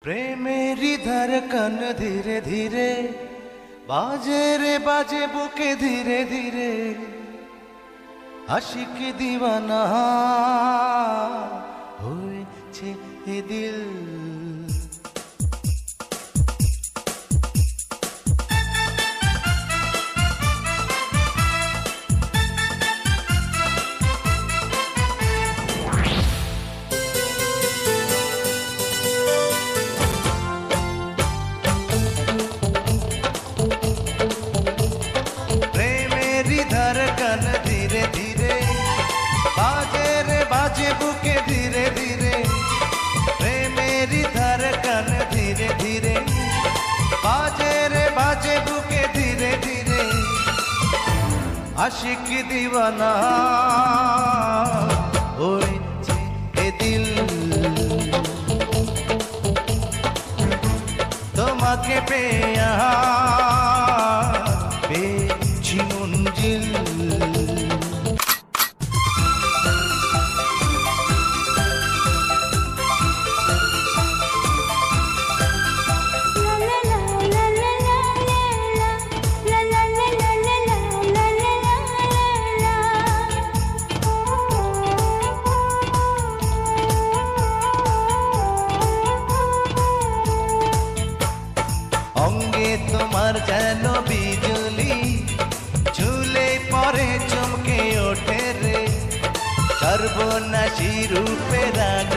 প্রেমেরই ধড়কন ধীরে ধীরে বাজে রে বাজে বুকে ধীরে ধীরে আশিক দিওয়ানা হয়েছে এ দিল। धड़कन धीरे धीरे बाजे रे बाजे बुके धीरे धीरे मेरी धड़कन धीरे धीरे बाजे रे बाजे बुके धीरे धीरे आशिक दीवाना होएছে এ দিল। তোমাকে পেয়ে পেয়েছি মঞ্জিল। অঙ্গে তোমার যেন বিজলি ঝুলে পরে চমকে ওঠে রে সর্বনাশী রূপে রাগ